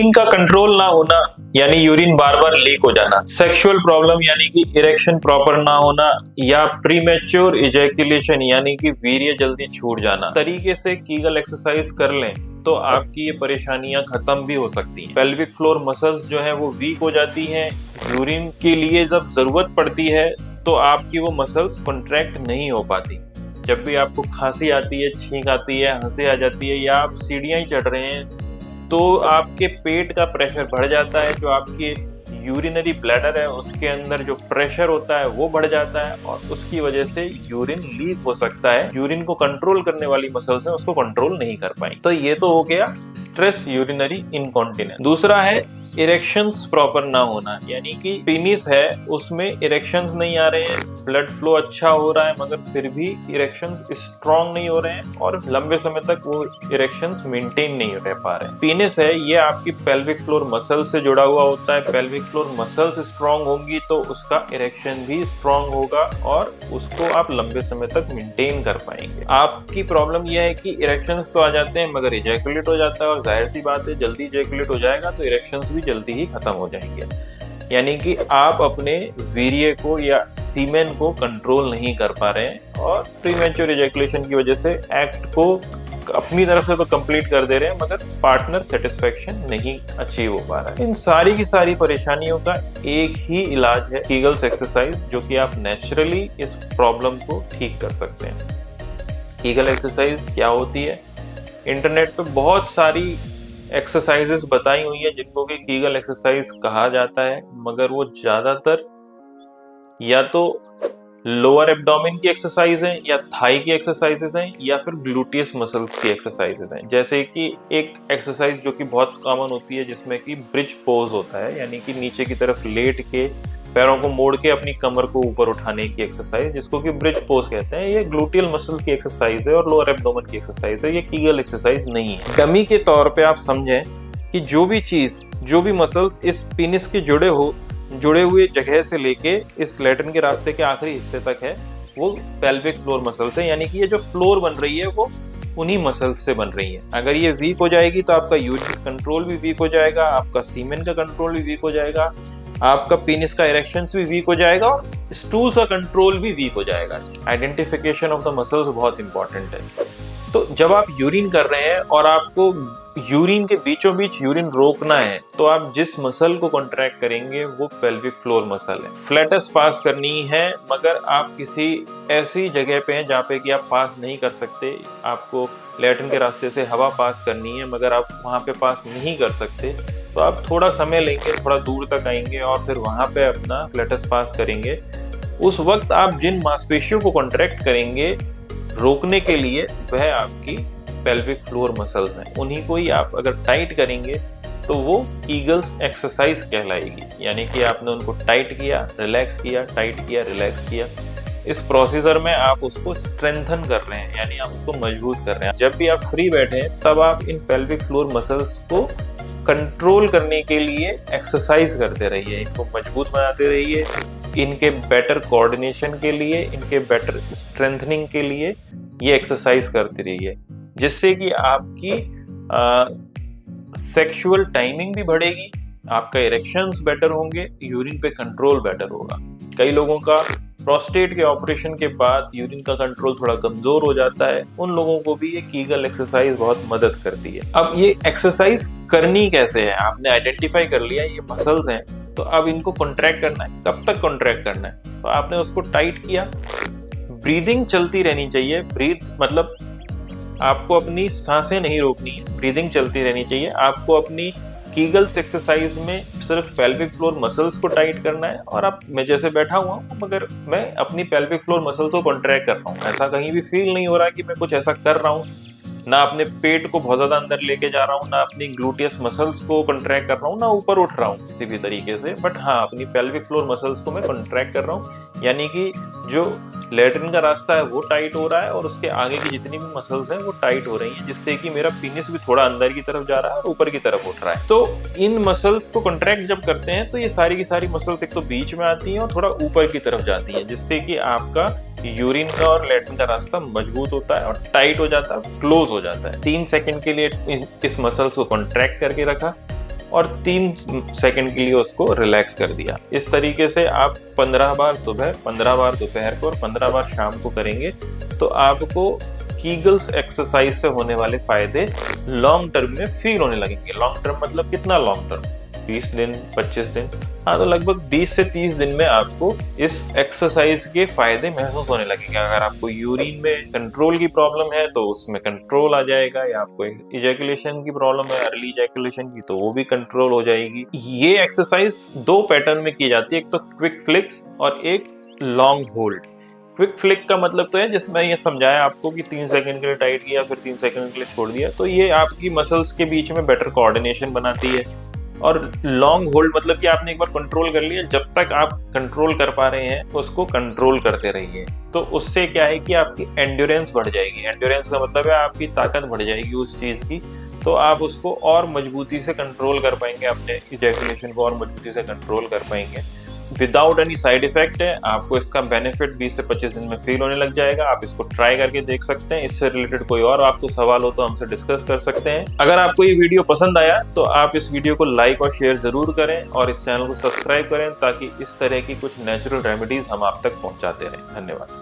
Urine का control ना होना यानी यूरिन बार बार लीक हो जाना, सेक्सुअल प्रॉब्लम यानी कि इरेक्शन प्रॉपर ना होना, या प्रीमेच्योर इजैकुलेशन यानी कि वीर्य जल्दी छूट जाना। तरीके से कीगल एक्सरसाइज कर लें तो आपकी ये परेशानियां खत्म भी हो सकती हैं। पेल्विक फ्लोर मसल्स जो है वो वीक हो जाती हैं। यूरिन के लिए जब जरूरत पड़ती है तो आपकी वो मसल्स कॉन्ट्रैक्ट नहीं हो पाती। जब भी आपको खांसी आती है, छींक आती है, हंसी आ जाती है, या आप सीढ़ियां ही चढ़ रहे हैं तो आपके पेट का प्रेशर बढ़ जाता है। जो आपकी यूरिनरी ब्लैडर है उसके अंदर जो प्रेशर होता है वो बढ़ जाता है और उसकी वजह से यूरिन लीक हो सकता है। यूरिन को कंट्रोल करने वाली मसल्स हैं उसको कंट्रोल नहीं कर पाई। तो ये तो हो गया स्ट्रेस यूरिनरी इनकॉन्टिनेंस। दूसरा है इरेक्शंस प्रॉपर ना होना, यानी कि पेनिस है उसमें इरेक्शंस नहीं आ रहे हैं, ब्लड फ्लो अच्छा हो रहा है मगर फिर भी इरेक्शंस स्ट्रांग नहीं हो रहे हैं और लंबे समय तक वो इरेक्शंस मेंटेन नहीं रह पा रहे हैं। पेनिस है ये आपकी पेल्विक फ्लोर मसल से जुड़ा हुआ होता है। पेल्विक फ्लोर मसल्स स्ट्रांग होंगी तो उसका इरेक्शन भी स्ट्रांग होगा और उसको आप लंबे समय तक मेंटेन कर पाएंगे। आपकी प्रॉब्लम यह है कि इरेक्शंस तो आ जाते हैं मगर इजैकुलेट हो जाता है, और जाहिर सी बात है जल्दी इजैकुलेट हो जाएगा तो इरेक्शंस भी जल्दी ही खत्म हो जाएंगे। यानी कि आप अपने वीर्य को या सीमेन को कंट्रोल नहीं कर पा रहे हैं और प्रीमेच्योर इजैकुलेशन की वजह से एक्ट को अपनी तरफ से तो कंप्लीट कर दे रहे हैं मगर पार्टनर सेटिस्फेक्शन नहीं अचीव हो पा रहा है। इन सारी की सारी परेशानियों का एक ही इलाज है कीगल्स एक्सरसाइज, जो कि आप नेचुरली इस प्रॉब्लम को ठीक कर सकते हैं। कीगल एक्सरसाइज क्या होती है? इंटरनेट पे बहुत सारी एक्सरसाइजेस बताई हुई है जिनको कि कीगल एक्सरसाइज कहा जाता है, मगर वो ज्यादातर या तो लोअर एब्डोमेन की एक्सरसाइज हैं, या थाई की एक्सरसाइजेस हैं, या फिर ग्लूटियस मसल्स की एक्सरसाइजेस हैं। जैसे कि एक एक्सरसाइज जो कि बहुत कॉमन होती है जिसमें कि ब्रिज पोज होता है, यानी कि नीचे की तरफ लेट के पैरों को मोड़ के अपनी कमर को ऊपर उठाने की एक्सरसाइज, जिसको कि ब्रिज पोज कहते हैं। ये ग्लूटियल मसल की एक्सरसाइज है और लोअर एब्डोमेन की एक्सरसाइज है, ये कीगल एक्सरसाइज नहीं है। डमी के तौर पे आप समझें कि जो भी मसल्स इस पेनिस के जुड़े हुए जगह से लेके इस लैट्रिन के रास्ते के आखिरी हिस्से तक है वो पेल्विक फ्लोर मसल्स है, यानी कि ये जो फ्लोर बन रही है वो उन्हीं मसल्स से बन रही है। अगर ये वीक हो जाएगी तो आपका यूरिन कंट्रोल भी वीक हो जाएगा, आपका सीमेन का कंट्रोल भी वीक हो जाएगा, आपका पेनिस का इरेक्शंस भी वीक हो जाएगा और स्टूल्स का कंट्रोल भी वीक हो जाएगा। आइडेंटिफिकेशन ऑफ द मसल्स बहुत इंपॉर्टेंट है। तो जब आप यूरिन कर रहे हैं और आपको यूरिन के बीचों बीच यूरिन रोकना है तो आप जिस मसल को कॉन्ट्रैक्ट करेंगे वो पेल्विक फ्लोर मसल है। फ्लैटस पास करनी है मगर आप किसी ऐसी जगह पे हैं जहाँ पे कि आप पास नहीं कर सकते। आपको लैट्रिन के रास्ते से हवा पास करनी है मगर आप वहाँ पे पास नहीं कर सकते, तो आप थोड़ा समय लेंगे, थोड़ा दूर तक आएंगे और फिर वहाँ पे अपना फ्लैटस पास करेंगे। उस वक्त आप जिन मांसपेशियों को कॉन्ट्रैक्ट करेंगे रोकने के लिए वह आपकी पेल्विक फ्लोर मसल्स हैं। उन्हीं को ही आप अगर टाइट करेंगे तो वो कीगल्स एक्सरसाइज कहलाएगी। यानी कि आपने उनको टाइट किया, रिलैक्स किया, टाइट किया, रिलैक्स किया। इस प्रोसीजर में आप उसको स्ट्रेंथन कर रहे हैं, यानी आप उसको मजबूत कर रहे हैं। जब भी आप फ्री बैठे हैं तब आप इन पेल्विक फ्लोर मसल्स को कंट्रोल करने के लिए एक्सरसाइज करते रहिए, इनको मजबूत बनाते रहिए। इनके बेटर कोऑर्डिनेशन के लिए, इनके बेटर स्ट्रेंथनिंग के लिए ये एक्सरसाइज करते रहिए, जिससे कि आपकी सेक्सुअल टाइमिंग भी बढ़ेगी, आपका इरेक्शंस बेटर होंगे, यूरिन पे कंट्रोल बेटर होगा। कई लोगों का प्रोस्टेट के ऑपरेशन के बाद यूरिन का कंट्रोल थोड़ा कमजोर हो जाता है, उन लोगों को भी ये कीगल एक्सरसाइज बहुत मदद करती है। अब ये एक्सरसाइज करनी कैसे है? आपने आइडेंटिफाई कर लिया ये मसल्स हैं, तो अब इनको कॉन्ट्रैक्ट करना है। कब तक कॉन्ट्रैक्ट करना है? तो आपने उसको टाइट किया, ब्रीदिंग चलती रहनी चाहिए। ब्रीथ मतलब आपको अपनी सांसें नहीं रोकनी है, ब्रीदिंग चलती रहनी चाहिए। आपको अपनी कीगल्स एक्सरसाइज में सिर्फ पेल्विक फ्लोर मसल्स को टाइट करना है और अब मैं जैसे बैठा हुआ हूँ मगर मैं अपनी पेल्विक फ्लोर मसल्स को कॉन्ट्रैक्ट कर रहा हूँ। ऐसा कहीं भी फील नहीं हो रहा कि मैं कुछ ऐसा कर रहा हूँ, ना अपने पेट को बहुत ज्यादा अंदर लेके जा रहा हूँ, ना अपनी ग्लूटियस मसल्स को कॉन्ट्रैक्ट कर रहा हूँ, ना ऊपर उठ रहा हूँ किसी भी तरीके से। बट हाँ, अपनी पेल्विक फ्लोर मसल्स को मैं कॉन्ट्रैक्ट कर रहा हूँ, यानी कि जो लैट्रिन का रास्ता है वो टाइट हो रहा है और उसके आगे की जितनी भी मसल्स हैं वो टाइट हो रही हैं, जिससे कि मेरा पेनिस भी थोड़ा अंदर की तरफ जा रहा है और ऊपर की तरफ उठ रहा है। तो इन मसल्स को कॉन्ट्रैक्ट जब करते हैं तो ये सारी की सारी मसल्स एक तो बीच में आती हैं और थोड़ा ऊपर की तरफ जाती हैं, जिससे कि आपका यूरिन का और लैट्रिन का रास्ता मजबूत होता है और टाइट हो जाता है, क्लोज हो जाता है। 3 सेकंड के लिए इस मसल्स को कॉन्ट्रैक्ट करके रखा, और 3 सेकंड के लिए उसको रिलैक्स कर दिया। इस तरीके से आप 15 बार सुबह, 15 बार दोपहर को और 15 बार शाम को करेंगे तो आपको कीगल्स एक्सरसाइज से होने वाले फायदे लॉन्ग टर्म में फील होने लगेंगे। लॉन्ग टर्म मतलब कितना लॉन्ग टर्म? 20 दिन, 25 दिन, हाँ तो लगभग 20 से 30 दिन में आपको इस एक्सरसाइज के फायदे महसूस होने लगेंगे। अगर आपको यूरिन में कंट्रोल की प्रॉब्लम है तो उसमें कंट्रोल आ जाएगा, या आपको इजैकुलेशन की प्रॉब्लम है, अर्ली इजैकुलेशन की, तो वो भी कंट्रोल हो जाएगी। ये एक्सरसाइज 2 पैटर्न में की जाती है, एक तो क्विक फ्लिक्स और एक लॉन्ग होल्ड। क्विक फ्लिक का मतलब तो है जिसमें ये समझाया आपको कि 3 सेकंड के लिए टाइट किया फिर 3 सेकंड के लिए छोड़ दिया, तो ये आपकी मसल्स के बीच में बेटर कोऑर्डिनेशन बनाती है। और लॉन्ग होल्ड मतलब कि आपने एक बार कंट्रोल कर लिया, जब तक आप कंट्रोल कर पा रहे हैं उसको कंट्रोल करते रहिए। तो उससे क्या है कि आपकी एंड्योरेंस बढ़ जाएगी। एंड्योरेंस का मतलब है आपकी ताकत बढ़ जाएगी उस चीज की, तो आप उसको और मजबूती से कंट्रोल कर पाएंगे, अपने इजैकुलेशन को और मजबूती से कंट्रोल कर पाएंगे विदाउट एनी साइड इफेक्ट है। आपको इसका बेनिफिट 20 से 25 दिन में फील होने लग जाएगा। आप इसको ट्राई करके देख सकते हैं। इससे रिलेटेड कोई और आपको सवाल हो तो हमसे डिस्कस कर सकते हैं। अगर आपको ये वीडियो पसंद आया तो आप इस वीडियो को लाइक और शेयर जरूर करें और इस चैनल को सब्सक्राइब करें ताकि इस तरह की कुछ नेचुरल रेमेडीज हम आप तक पहुंचाते रहें। धन्यवाद।